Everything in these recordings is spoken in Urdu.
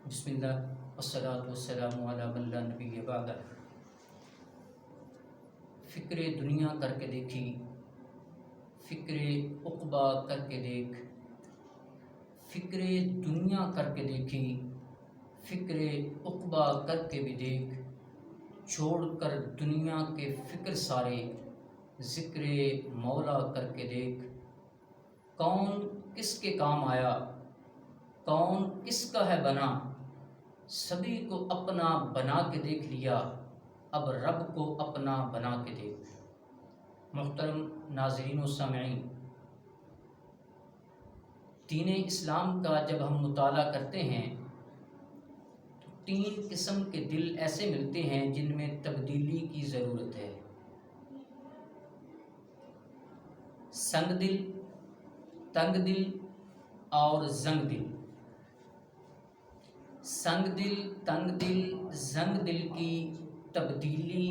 بسم اللہ والصلاة والسلام علی من لا نبی بعد۔ فکر دنیا کر کے دیکھی، فکر عقبہ کر کے دیکھ، فکر دنیا کر کے دیکھی، فکر عقبہ کر کے بھی دیکھ، چھوڑ کر دنیا کے فکر سارے، ذکر مولا کر کے دیکھ۔ کون کس کے کام آیا، کون کس کا ہے بنا، سبھی کو اپنا بنا کے دیکھ لیا، اب رب کو اپنا بنا کے دیکھ۔ محترم ناظرین و سامعین، دین اسلام کا جب ہم مطالعہ کرتے ہیں تو 3 قسم کے دل ایسے ملتے ہیں جن میں تبدیلی کی ضرورت ہے۔ سنگ دل، تنگ دل اور زنگ دل۔ سنگ دل، تنگ دل، زنگ دل کی تبدیلی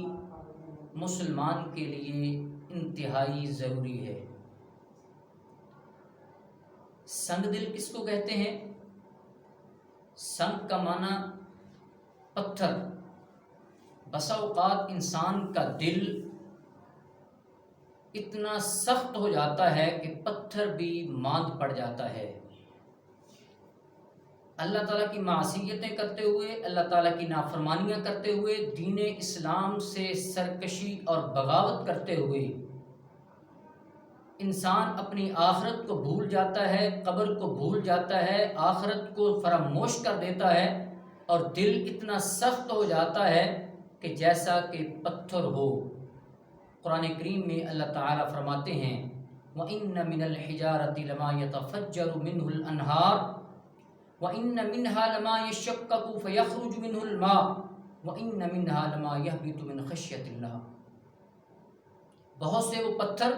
مسلمان کے لیے انتہائی ضروری ہے۔ سنگ دل کس کو کہتے ہیں؟ سنگ کا معنی پتھر۔ بسا اوقات انسان کا دل اتنا سخت ہو جاتا ہے کہ پتھر بھی ماند پڑ جاتا ہے۔ اللہ تعالیٰ کی معصیتیں کرتے ہوئے، اللہ تعالیٰ کی نافرمانیاں کرتے ہوئے، دین اسلام سے سرکشی اور بغاوت کرتے ہوئے انسان اپنی آخرت کو بھول جاتا ہے، قبر کو بھول جاتا ہے، آخرت کو فراموش کر دیتا ہے، اور دل اتنا سخت ہو جاتا ہے کہ جیسا کہ پتھر ہو۔ قرآن کریم میں اللہ تعالیٰ فرماتے ہیں وَإِنَّ مِنَ الْحِجَارَةِ لَمَا يَتَفَجَّرُ مِنْهُ الْأَنْهَارُ وَإِنَّ مِنْهَا لَمَا يَشَّقَّقُ فَيَخْرُجُ مِنْهُ الْمَاءُ وَإِنَّ مِنْهَا لَمَا يَهْبِطُ مِنْ خَشْيَةِ اللَّهِ۔ بہت سے وہ پتھر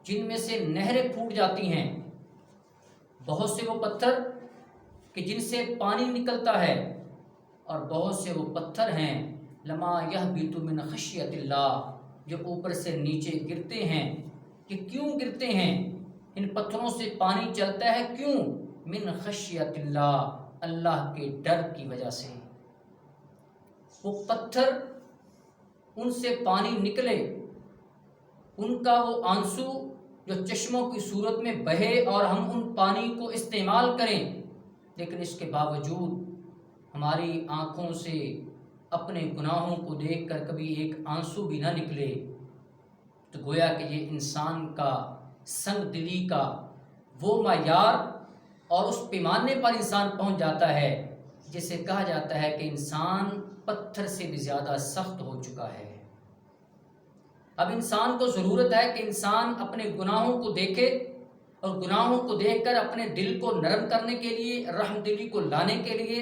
جن میں سے نہریں پھوٹ جاتی ہیں، بہت سے وہ پتھر کہ جن سے پانی نکلتا ہے، اور بہت سے وہ پتھر ہیں لَمَا يَهْبِطُ مِنْ خَشْيَةِ اللَّهِ، جو اوپر سے نیچے گرتے ہیں۔ کہ کیوں گرتے ہیں؟ ان پتھروں سے پانی چلتا ہے کیوں؟ من خشیت اللہ، اللہ کے ڈر کی وجہ سے۔ وہ پتھر، ان سے پانی نکلے، ان کا وہ آنسو جو چشموں کی صورت میں بہے اور ہم ان پانی کو استعمال کریں، لیکن اس کے باوجود ہماری آنکھوں سے اپنے گناہوں کو دیکھ کر کبھی ایک آنسو بھی نہ نکلے، تو گویا کہ یہ انسان کا سنگ دلی کا وہ معیار اور اس پیمانے پر انسان پہنچ جاتا ہے جسے کہا جاتا ہے کہ انسان پتھر سے بھی زیادہ سخت ہو چکا ہے۔ اب انسان کو ضرورت ہے کہ انسان اپنے گناہوں کو دیکھے، اور گناہوں کو دیکھ کر اپنے دل کو نرم کرنے کے لیے، رحم دلی کو لانے کے لیے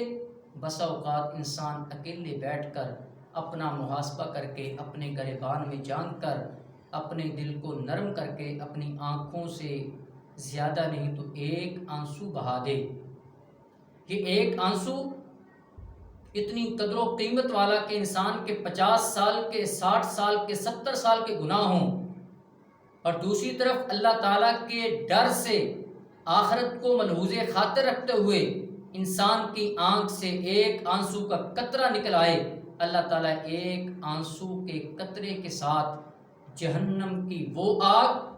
بسا اوقات انسان اکیلے بیٹھ کر اپنا محاسبہ کر کے، اپنے گریبان میں جان کر، اپنے دل کو نرم کر کے اپنی آنکھوں سے زیادہ نہیں تو ایک آنسو بہا دے۔ یہ ایک آنسو اتنی قدر و قیمت والا کہ انسان کے 50 سال کے، 60 سال کے، 70 سال کے گناہ ہوں، اور دوسری طرف اللہ تعالیٰ کے ڈر سے آخرت کو ملحوظ خاطر رکھتے ہوئے انسان کی آنکھ سے ایک آنسو کا قطرہ نکل آئے، اللہ تعالیٰ ایک آنسو کے قطرے کے ساتھ جہنم کی وہ آگ،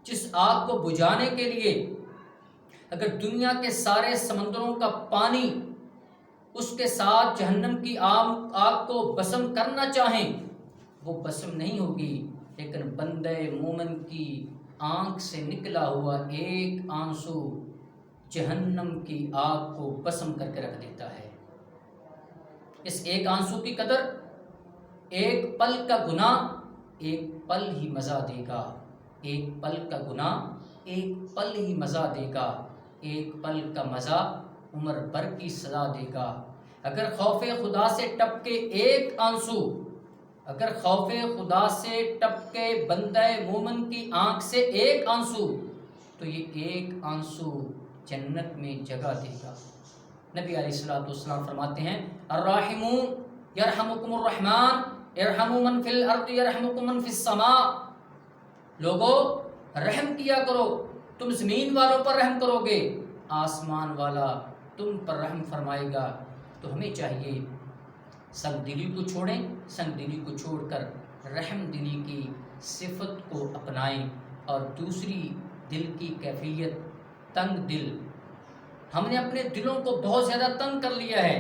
جس آگ کو بجھانے کے لیے اگر دنیا کے سارے سمندروں کا پانی اس کے ساتھ جہنم کی آگ کو بسم کرنا چاہیں، وہ بسم نہیں ہوگی، لیکن بندہ مومن کی آنکھ سے نکلا ہوا ایک آنسو جہنم کی آگ کو بسم کر کے رکھ دیتا ہے۔ اس ایک آنسو کی قدر، ایک پل کا گناہ ایک پل ہی مزہ دے گا، ایک پل کا گناہ ایک پل ہی مزہ دے گا، ایک پل کا مزہ عمر بھر کی سزا دے گا۔ اگر خوف خدا سے ٹپ کے ایک آنسو، اگر خوف خدا سے ٹپ کے بندہ مومن کی آنکھ سے ایک آنسو، تو یہ ایک آنسو جنت میں جگہ دے گا۔ نبی علیہ الصلوۃ والسلام فرماتے ہیں الراحمون یرحمکم الرحمن ارحموا من فی الارض یرحمکم من فی السماء۔ لوگو رحم کیا کرو، تم زمین والوں پر رحم کرو گے، آسمان والا تم پر رحم فرمائے گا۔ تو ہمیں چاہیے سنگ دلی کو چھوڑیں، سنگ دلی کو چھوڑ کر رحم دلی کی صفت کو اپنائیں۔ اور دوسری دل کی کیفیت تنگ دل۔ ہم نے اپنے دلوں کو بہت زیادہ تنگ کر لیا ہے۔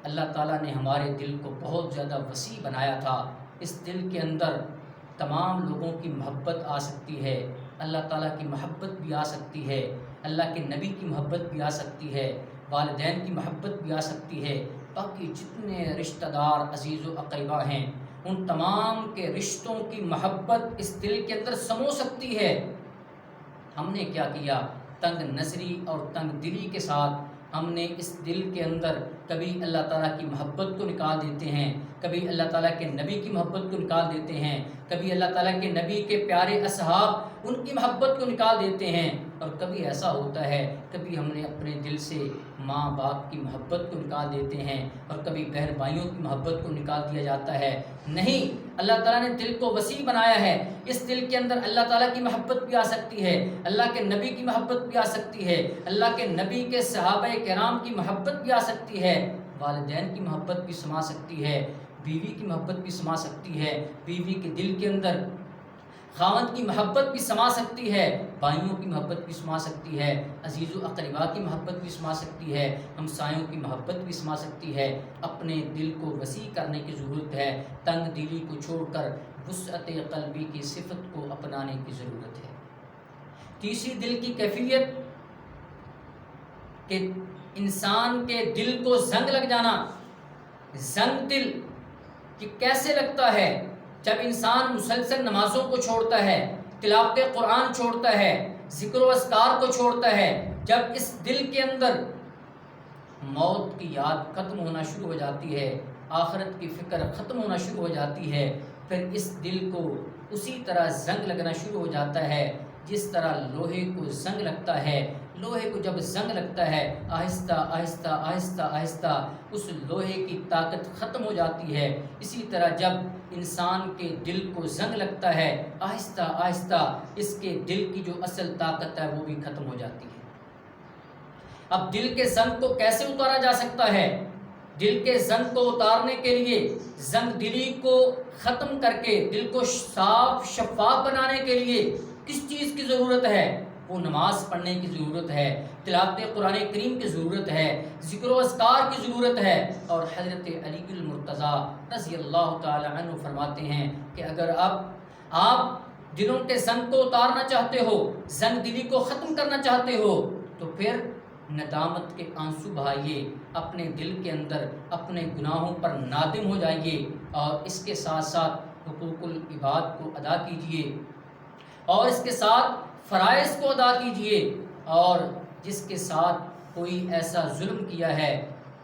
اللہ تعالیٰ نے ہمارے دل کو بہت زیادہ وسیع بنایا تھا۔ اس دل کے اندر تمام لوگوں کی محبت آ سکتی ہے، اللہ تعالیٰ کی محبت بھی آ سکتی ہے، اللہ کے نبی کی محبت بھی آ سکتی ہے، والدین کی محبت بھی آ سکتی ہے، باقی جتنے رشتہ دار عزیز و اقربا ہیں ان تمام کے رشتوں کی محبت اس دل کے اندر سمو سکتی ہے۔ ہم نے کیا کیا؟ تنگ نظری اور تنگ دلی کے ساتھ ہم نے اس دل کے اندر کبھی اللہ تعالیٰ کی محبت کو نکال دیتے ہیں، کبھی اللہ تعالیٰ کے نبی کی محبت کو نکال دیتے ہیں، کبھی اللہ تعالیٰ کے نبی کے پیارے اصحاب ان کی محبت کو نکال دیتے ہیں، اور کبھی ایسا ہوتا ہے کبھی ہم نے اپنے دل سے ماں باپ کی محبت کو نکال دیتے ہیں، اور کبھی بہن بھائیوں کی محبت کو نکال دیا جاتا ہے۔ نہیں، اللہ تعالیٰ نے دل کو وسیع بنایا ہے۔ اس دل کے اندر اللہ تعالیٰ کی محبت بھی آ سکتی ہے، اللہ کے نبی کی محبت بھی آ سکتی ہے، اللہ کے نبی کے صحابہ کرام کی محبت بھی آ سکتی ہے، والدین کی محبت بھی سما سکتی ہے، بیوی کی محبت بھی سما سکتی ہے، بیوی کے دل کے اندر خاوند کی محبت بھی سما سکتی ہے، بھائیوں کی محبت بھی سما سکتی ہے، عزیز و اقربا کی محبت بھی سما سکتی ہے، ہمسایوں کی محبت بھی سما سکتی ہے۔ اپنے دل کو وسیع کرنے کی ضرورت ہے، تنگ دلی کو چھوڑ کر وسعت قلبی کی صفت کو اپنانے کی ضرورت ہے۔ تیسری دل کی کیفیت کہ انسان کے دل کو زنگ لگ جانا۔ زنگ دل کہ کیسے لگتا ہے؟ جب انسان مسلسل نمازوں کو چھوڑتا ہے، تلاوت قرآن چھوڑتا ہے، ذکر و اذکار کو چھوڑتا ہے، جب اس دل کے اندر موت کی یاد ختم ہونا شروع ہو جاتی ہے، آخرت کی فکر ختم ہونا شروع ہو جاتی ہے، پھر اس دل کو اسی طرح زنگ لگنا شروع ہو جاتا ہے جس طرح لوہے کو زنگ لگتا ہے۔ لوہے کو جب زنگ لگتا ہے، آہستہ آہستہ آہستہ آہستہ اس لوہے کی طاقت ختم ہو جاتی ہے۔ اسی طرح جب انسان کے دل کو زنگ لگتا ہے، آہستہ آہستہ اس کے دل کی جو اصل طاقت ہے وہ بھی ختم ہو جاتی ہے۔ اب دل کے زنگ کو کیسے اتارا جا سکتا ہے؟ دل کے زنگ کو اتارنے کے لیے، زنگ دلی کو ختم کر کے دل کو صاف شفاف بنانے کے لیے کس چیز کی ضرورت ہے؟ وہ نماز پڑھنے کی ضرورت ہے، تلاوت قرآن کریم کی ضرورت ہے، ذکر و اذکار کی ضرورت ہے۔ اور حضرت علی المرتضیٰ رضی اللہ تعالی عنہ فرماتے ہیں کہ اگر آپ دلوں کے زنگ کو اتارنا چاہتے ہو، زنگ دلی کو ختم کرنا چاہتے ہو، تو پھر ندامت کے آنسو بہائیے، اپنے دل کے اندر اپنے گناہوں پر نادم ہو جائیے، اور اس کے ساتھ ساتھ حقوق العباد کو ادا کیجیے، اور اس کے ساتھ فرائض کو ادا کیجیے، اور جس کے ساتھ کوئی ایسا ظلم کیا ہے،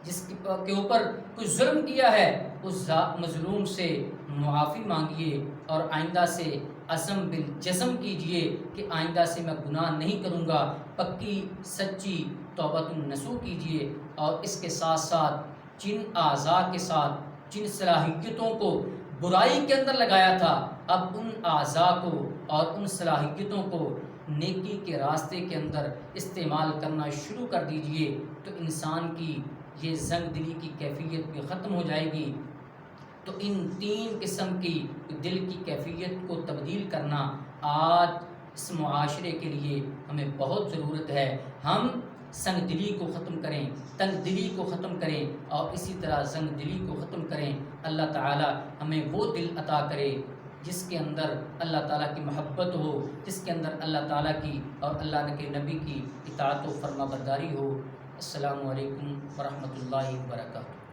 جس کے اوپر کوئی ظلم کیا ہے، اس مظلوم سے معافی مانگیے، اور آئندہ سے عزم بالجزم کیجیے کہ آئندہ سے میں گناہ نہیں کروں گا، پکی سچی توبۃ النصوح کیجیے۔ اور اس کے ساتھ ساتھ جن اعضاء کے ساتھ جن صلاحیتوں کو برائی کے اندر لگایا تھا، اب ان اعضاء کو اور ان صلاحیتوں کو نیکی کے راستے کے اندر استعمال کرنا شروع کر دیجئے، تو انسان کی یہ زنگ دلی کی کیفیت بھی ختم ہو جائے گی۔ تو ان تین قسم کی دل کی کیفیت کو تبدیل کرنا آج اس معاشرے کے لیے ہمیں بہت ضرورت ہے۔ ہم سنگ دلی کو ختم کریں، تنگ دلی کو ختم کریں، اور اسی طرح زنگ دلی کو ختم کریں۔ اللہ تعالی ہمیں وہ دل عطا کرے جس کے اندر اللہ تعالیٰ کی محبت ہو، جس کے اندر اللہ تعالیٰ کی اور اللہ کے نبی کی اطاعت و فرما برداری ہو۔ السلام علیکم ورحمۃ اللہ وبرکاتہ۔